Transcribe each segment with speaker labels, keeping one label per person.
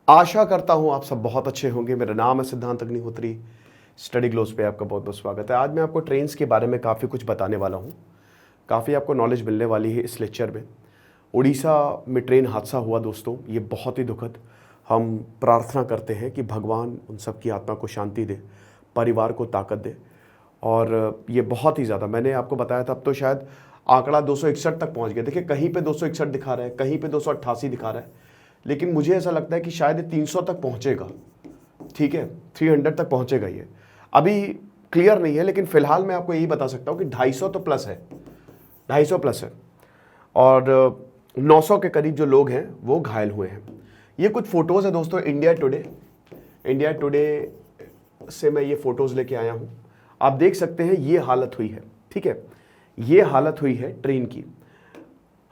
Speaker 1: आशा करता हूं आप सब बहुत अच्छे होंगे। मेरा नाम है सिद्धांत अग्निहोत्री। स्टडी ग्लोस पे आपका बहुत बहुत स्वागत है। आज मैं आपको ट्रेन्स के बारे में काफ़ी कुछ बताने वाला हूं। काफ़ी आपको नॉलेज मिलने वाली है इस लेक्चर में। उड़ीसा में ट्रेन हादसा हुआ दोस्तों, ये बहुत ही दुखद। हम प्रार्थना करते हैं कि भगवान उन सब की आत्मा को शांति दे, परिवार को ताकत दे। और ये बहुत ही ज़्यादा, मैंने आपको बताया था, अब तो शायद आंकड़ा 261 तक पहुँच गया। देखिए, कहीं पर 261 दिखा रहा है, कहीं पर 288 दिखा रहा है, लेकिन मुझे ऐसा लगता है कि शायद 300 तक पहुंचेगा। ठीक है, 300 तक पहुंचेगा। ये अभी क्लियर नहीं है, लेकिन फिलहाल मैं आपको यही बता सकता हूं कि 250 तो प्लस है, 250 प्लस है। और 900 के करीब जो लोग हैं वो घायल हुए हैं। ये कुछ फोटोज़ है दोस्तों इंडिया टुडे से मैं ये फोटोज़ लेके आया हूँ। आप देख सकते हैं ये हालत हुई है। ठीक है, ये हालत हुई है ट्रेन की।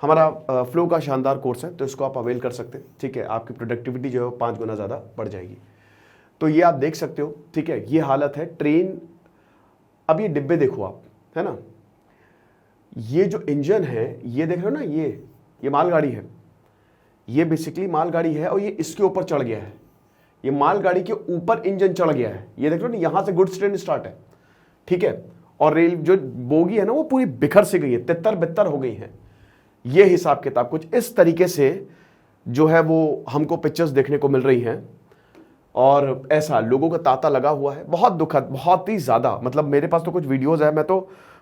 Speaker 1: हमारा फ्लो का शानदार कोर्स है, तो इसको आप अवेल कर सकते हैं। ठीक है, आपकी प्रोडक्टिविटी जो है वो 5 गुना ज़्यादा बढ़ जाएगी। तो ये आप देख सकते हो। ठीक है, ये हालत है ट्रेन। अब ये डिब्बे देखो आप, है ना, ये जो इंजन है ये देख रहे हो ना, ये मालगाड़ी है। ये बेसिकली मालगाड़ी है और ये इसके ऊपर चढ़ गया है। ये मालगाड़ी के ऊपर इंजन चढ़ गया है। ये देख रहे हो ना, यहाँ से गुड्स ट्रेन स्टार्ट है। ठीक है, और रेल जो बोगी है ना वो पूरी बिखर से गई है, तितर बितर हो गई है। ये हिसाब किताब कुछ इस तरीके से जो है वो हमको पिक्चर्स देखने को मिल रही हैं। और ऐसा लोगों का तांता लगा हुआ है। बहुत दुखद, बहुत ही ज़्यादा। मतलब मेरे पास तो कुछ वीडियोस है, मैं तो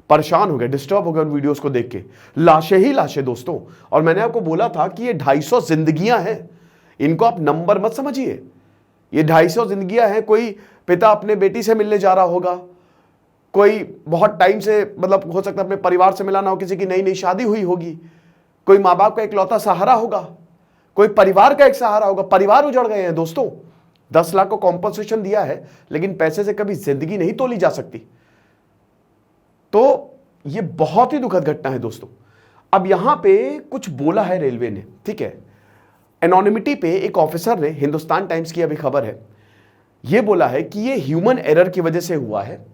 Speaker 1: परेशान हो गया, डिस्टर्ब हो गया उन वीडियोस को देख के। लाशें ही लाशें दोस्तों। और मैंने आपको बोला था कि ये 250 जिंदगियां हैं, इनको आप नंबर मत समझिए। ये 250 जिंदगियां हैं। कोई पिता अपने बेटी से मिलने जा रहा होगा, कोई बहुत टाइम से, मतलब हो सकता है अपने परिवार से मिला ना हो, किसी की नई नई शादी हुई होगी, कोई माँ बाप का इकलौता सहारा होगा, कोई परिवार का एक सहारा होगा। परिवार उजड़ गए हैं दोस्तों। 10 लाख को कॉम्पनसेशन दिया है, लेकिन पैसे से कभी जिंदगी नहीं तोली जा सकती। तो ये बहुत ही दुखद घटना है दोस्तों। अब यहां पे कुछ बोला है रेलवे ने। ठीक है, एनोनिमिटी पे एक ऑफिसर ने, हिंदुस्तान टाइम्स की अभी खबर है, यह बोला है कि ये ह्यूमन एरर की वजह से हुआ है।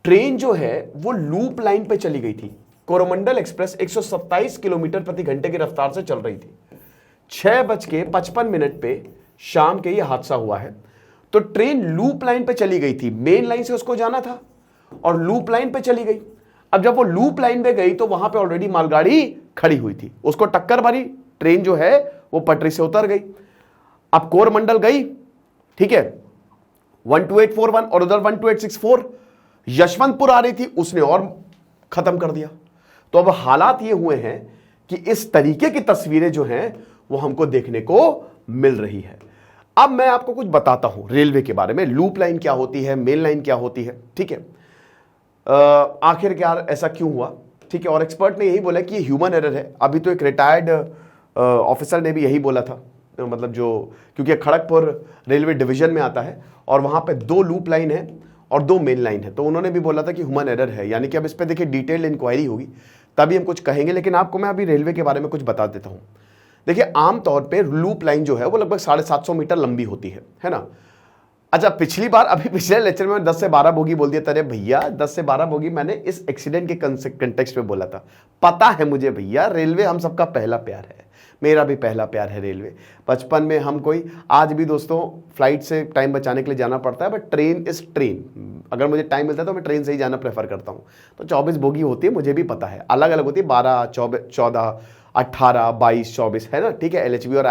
Speaker 1: ट्रेन जो है वो लूप लाइन पे चली गई थी। कोरोमंडल एक्सप्रेस 127 किलोमीटर प्रति घंटे की रफ्तार से चल रही थी। 6:55 पे शाम के ये हादसा हुआ है। तो ट्रेन लूप लाइन पे चली गई थी, मेन लाइन से उसको जाना था और लूप लाइन पे चली गई। अब जब वो लूप लाइन पे गई तो वहां पे ऑलरेडी मालगाड़ी खड़ी हुई थी, उसको टक्कर मारी। ट्रेन जो है वो पटरी से उतर गई। अब कोरमंडल गई, ठीक है, 12841, और उधर 12864 यशवंतपुर आ रही थी, उसने और खत्म कर दिया। तो अब हालात ये हुए हैं कि इस तरीके की तस्वीरें जो हैं वो हमको देखने को मिल रही है। अब मैं आपको कुछ बताता हूं रेलवे के बारे में, लूप लाइन क्या होती है, मेन लाइन क्या होती है। ठीक है, आखिरकार ऐसा क्यों हुआ। ठीक है, और एक्सपर्ट ने यही बोला कि ये ह्यूमन एरर है। अभी तो एक रिटायर्ड ऑफिसर ने भी यही बोला था, मतलब जो, क्योंकि खड़गपुर रेलवे डिवीजन में आता है और वहां पे 2 लूप लाइन है और 2 मेन लाइन है। तो उन्होंने भी बोला था कि ह्यूमन एरर है। यानी कि अब इस पे देखिए डिटेल्ड इंक्वायरी होगी, तभी हम कुछ कहेंगे। लेकिन आपको मैं अभी रेलवे के बारे में कुछ बता देता हूं। देखिए, आमतौर पे लूप लाइन जो है वो लगभग 750 मीटर लंबी होती है ना। अच्छा, पिछली बार, अभी पिछले लेक्चर में 10 से 12 बोगी बोल दिया था। अरे भैया, 10 से 12 बोगी मैंने इस एक्सीडेंट के कंटेक्स्ट में बोला था। पता है मुझे भैया, रेलवे हम सबका पहला प्यार है, मेरा भी पहला प्यार है रेलवे। बचपन में हम कोई, आज भी दोस्तों फ्लाइट से टाइम बचाने के लिए जाना पड़ता है, बट ट्रेन इज ट्रेन। अगर मुझे टाइम मिलता है तो मैं ट्रेन से ही जाना प्रेफर करता हूँ। तो 24 बोगी होती है, मुझे भी पता है, अलग अलग होती है, 12, 14, 18, 22, 24, है ना। ठीक है, LHB और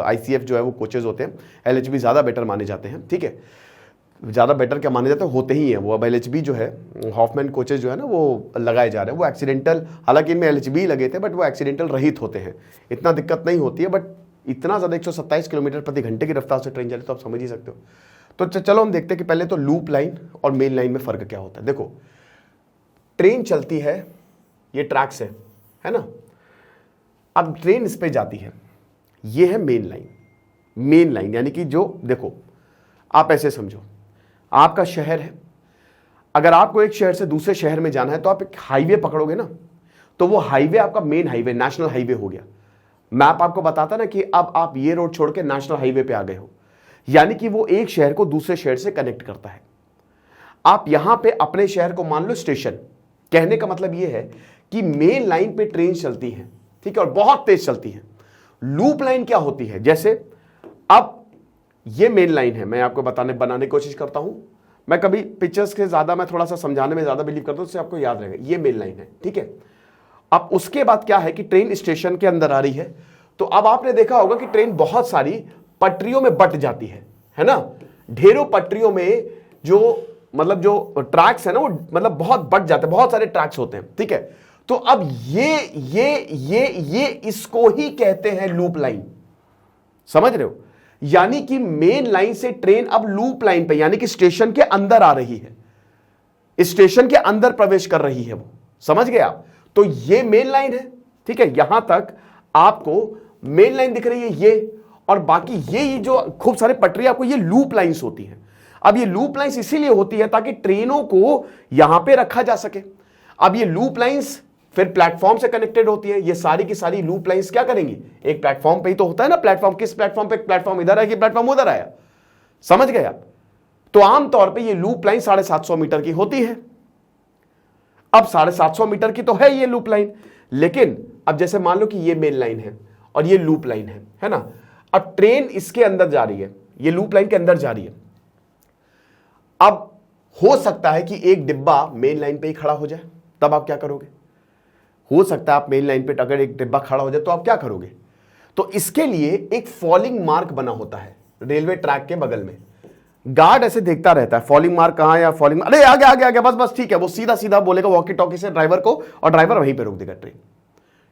Speaker 1: ICF जो है वो कोचेज होते हैं। LHB ज़्यादा बेटर माने जाते हैं। ठीक है, ज़्यादा बेटर क्या माने जाते हैं, होते ही हैं वो। अब LHB जो है, हॉफमैन कोचेज जो है ना, वो लगाए जा रहे हैं। वो एक्सीडेंटल, हालांकि इनमें LHB लगे थे, बट वो एक्सीडेंटल रहित होते हैं, इतना दिक्कत नहीं होती है। बट इतना ज़्यादा 127 किलोमीटर प्रति घंटे की रफ्तार से ट्रेन चले तो आप समझ ही सकते हो। तो चलो हम देखते हैं कि पहले तो लूप लाइन और मेन लाइन में फ़र्क क्या होता है। देखो, ट्रेन चलती है, ये ट्रैक से, है ना। अब ट्रेन इस पे जाती है, ये है मेन लाइन। मेन लाइन यानी कि जो, देखो आप ऐसे समझो, आपका शहर है, अगर आपको एक शहर से दूसरे शहर में जाना है तो आप एक हाईवे पकड़ोगे ना, तो वो हाईवे आपका मेन हाईवे, नेशनल हाईवे हो गया। मैप आपको बताता ना कि अब आप ये रोड छोड़ के नेशनल हाईवे पे आ गए हो, यानी कि वो एक शहर को दूसरे शहर से कनेक्ट करता है। आप यहां पे अपने शहर को मान लो स्टेशन। कहने का मतलब ये है कि मेन लाइन पे ट्रेन चलती है, ठीक है, और बहुत तेज चलती है। लूप लाइन क्या होती है, जैसे अब ये मेन लाइन है, मैं आपको बनाने की कोशिश करता हूं। मैं कभी पिक्चर्स के ज्यादा, मैं थोड़ा सा समझाने में ज्यादा बिलीव करता हूं, उससे आपको याद रहेगा। ये मेन लाइन है, ठीक है। अब उसके बाद क्या है कि ट्रेन स्टेशन के अंदर आ रही है, तो अब आपने देखा होगा कि ट्रेन बहुत सारी पटरियों में बट जाती है ना। ढेरों पटरियों में जो मतलब जो ट्रैक्स है ना, वो मतलब बहुत बट जाते हैं, बहुत सारे ट्रैक्स होते हैं, ठीक है। तो अब ये इसको ही कहते हैं लूप लाइन, समझ रहे हो। यानी कि मेन लाइन से ट्रेन अब लूप लाइन पे, यानी कि स्टेशन के अंदर आ रही है, स्टेशन के अंदर प्रवेश कर रही है वो, समझ गए आप। तो ये मेन लाइन है, ठीक है। यहां तक आपको मेन लाइन दिख रही है ये, और बाकी ये जो खूब सारे पटरी आपको ये लूप लाइंस होती हैं। अब ये लूप लाइंस इसीलिए होती है ताकि ट्रेनों को यहां पे रखा जा सके। अब ये लूप लाइंस फिर प्लेटफॉर्म से कनेक्टेड होती है। ये सारी की सारी लूप लाइंस क्या करेंगी, एक प्लेटफॉर्म पे ही तो होता है ना। प्लेटफॉर्म किस प्लेटफॉर्म पे, प्लेटफॉर्म इधर आया कि प्लेटफॉर्म उधर आया, समझ गए आप। तो आमतौर पे ये लूप लाइन 750 मीटर की होती है। अब 750 मीटर की तो है ये लूप लाइन, लेकिन अब जैसे मान लो कि ये मेन लाइन है और ये लूप लाइन है ना। अब ट्रेन इसके अंदर जा रही है, ये लूप लाइन के अंदर जा रही है। अब हो सकता है कि एक डिब्बा मेन लाइन पे ही खड़ा हो जाए, तब आप क्या करोगे। हो सकता है आप मेन लाइन पे अगर एक डिब्बा खड़ा हो जाए तो आप क्या करोगे। तो इसके लिए एक फॉलिंग मार्क बना होता है रेलवे ट्रैक के बगल में। गार्ड ऐसे देखता रहता है फॉलिंग मार्क कहां, या फॉलिंग, अरे आगे आगे आगे, बस बस ठीक है। वो सीधा सीधा बोलेगा वॉकी टॉकी से ड्राइवर को, और ड्राइवर वहीं पे रोक देगा ट्रेन,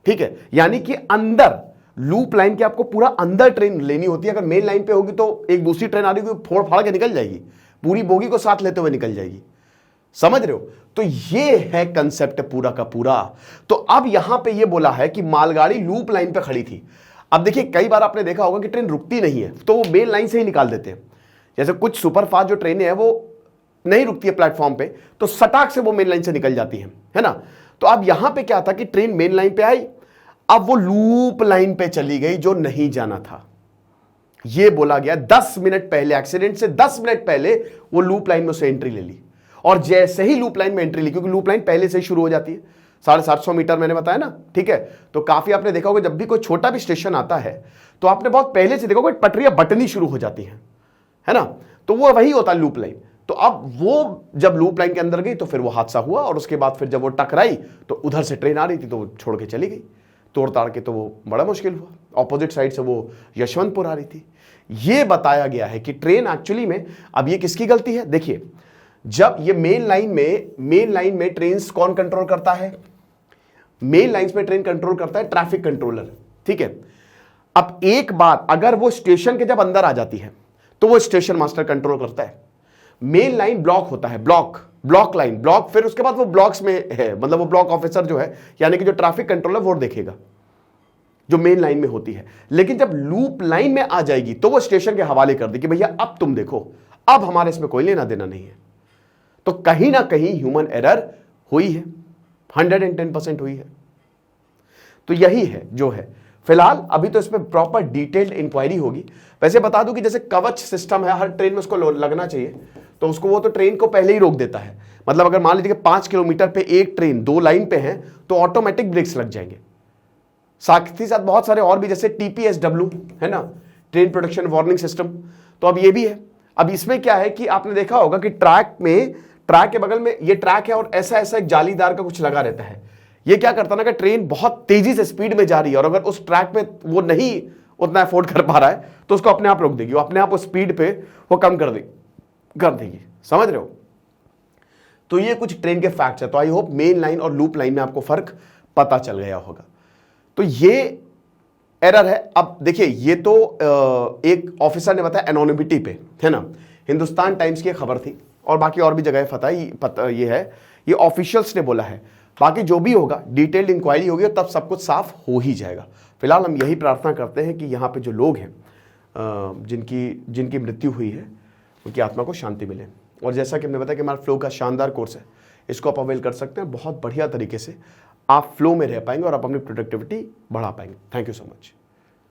Speaker 1: ठीक है। यानी कि अंदर लूप लाइन के आपको पूरा अंदर ट्रेन लेनी होती है। अगर मेन लाइन पे होगी तो एक दूसरी ट्रेन आ रही होगी, फोड़ फाड़ के निकल जाएगी, पूरी बोगी को साथ लेते हुए निकल जाएगी, समझ रहे हो। तो ये है कंसेप्ट पूरा का पूरा। तो अब यहां पे ये बोला है कि मालगाड़ी लूप लाइन पे खड़ी थी। अब देखिए कई बार आपने देखा होगा कि ट्रेन रुकती नहीं है, तो वो मेन लाइन से ही निकाल देते हैं। जैसे कुछ सुपरफास्ट जो ट्रेनें हैं वो नहीं रुकती है प्लेटफॉर्म पे, तो सटाक से वो मेन लाइन से निकल जाती है ना। तो अब यहां पे क्या था कि ट्रेन मेन लाइन पे आई, अब वो लूप लाइन पे चली गई जो नहीं जाना था। ये बोला गया 10 मिनट पहले, एक्सीडेंट से 10 मिनट पहले वो लूप लाइन में उसे एंट्री ले ली। और जैसे ही लूप लाइन में एंट्री ली, क्योंकि लूप लाइन पहले से ही शुरू हो जाती है, 750 मीटर मैंने बताया ना, ठीक है। तो काफी आपने देखा होगा जब भी कोई छोटा भी स्टेशन आता है तो आपने बहुत पहले से देखा होगा पटरियां बटनी शुरू हो जाती हैं, है ना। तो वो वही होता है लूप लाइन। तो अब वो जब लूप लाइन के अंदर गई तो फिर वो हादसा हुआ, और उसके बाद फिर जब वो टकराई तो उधर से ट्रेन आ रही थी तो वो छोड़ के चली गई तोड़ ताड़ के। तो वो बड़ा मुश्किल हुआ, ऑपोजिट साइड से वो यशवंतपुर आ रही थी। ये बताया गया है कि ट्रेन एक्चुअली में, अब ये किसकी गलती है, देखिए जब ये मेन लाइन में ट्रेन कौन कंट्रोल करता है, मेन लाइन में ट्रेन कंट्रोल करता है ट्रैफिक कंट्रोलर, ठीक है। अब एक बात, अगर वो स्टेशन के जब अंदर आ जाती है तो वो स्टेशन मास्टर कंट्रोल करता है। मेन लाइन ब्लॉक होता है, ब्लॉक लाइन, ब्लॉक, फिर उसके बाद वो ब्लॉक्स में है, मतलब वो ब्लॉक ऑफिसर जो है, यानी कि जो ट्रैफिक कंट्रोलर वो देखेगा जो मेन लाइन में होती है। लेकिन जब लूप लाइन में आ जाएगी तो वो स्टेशन के हवाले कर देगी, भैया अब तुम देखो, अब हमारे इसमें कोई लेना देना नहीं है। तो कहीं ना कहीं ह्यूमन एरर हुई है, 110% हुई है। तो यही है जो है फिलहाल। अभी तो इसमें प्रॉपर डिटेल्ड इंक्वायरी होगी। वैसे बता दूं कि जैसे कवच सिस्टम है, हर ट्रेन में उसको लगना चाहिए, तो उसको वो तो ट्रेन को पहले ही रोक देता है। मतलब अगर मान लीजिए कि 5 किलोमीटर पे एक ट्रेन 2 लाइन पे है तो ऑटोमेटिक ब्रेक्स लग जाएंगे। साथ ही साथ बहुत सारे और भी, जैसे TPSW है ना, ट्रेन प्रोटेक्शन वार्निंग सिस्टम, तो अब ये भी है। अब इसमें क्या है कि आपने देखा होगा कि ट्रैक के बगल में ये ट्रैक है और ऐसा एक जालीदार का कुछ लगा रहता है। ये क्या करता ना कि ट्रेन बहुत तेजी से स्पीड में जा रही है और अगर उस ट्रैक पे वो नहीं उतना अफोर्ड कर पा रहा है तो उसको अपने आप रोक देगी, वो अपने आप उस स्पीड पे वो कम कर देगी, समझ रहे हो। तो ये कुछ ट्रेन के फैक्ट्स है। तो आई होप मेन लाइन और लूप लाइन में आपको फर्क पता चल गया होगा। तो ये एरर है। अब देखिए ये तो एक ऑफिसर ने बताया एनोनिमिटी पे, है ना, हिंदुस्तान टाइम्स की खबर थी और बाकी और भी जगह पता ये है, ये ऑफिशियल्स ने बोला है। बाकी जो भी होगा डिटेल्ड इंक्वायरी होगी तब सब कुछ साफ हो ही जाएगा। फिलहाल हम यही प्रार्थना करते हैं कि यहाँ पे जो लोग हैं जिनकी मृत्यु हुई है उनकी आत्मा को शांति मिले। और जैसा कि हमने बताया कि हमारा फ्लो का शानदार कोर्स है, इसको आप अवेल कर सकते हैं। बहुत बढ़िया तरीके से आप फ्लो में रह पाएंगे और आप अपनी प्रोडक्टिविटी बढ़ा पाएंगे। Thank you so much.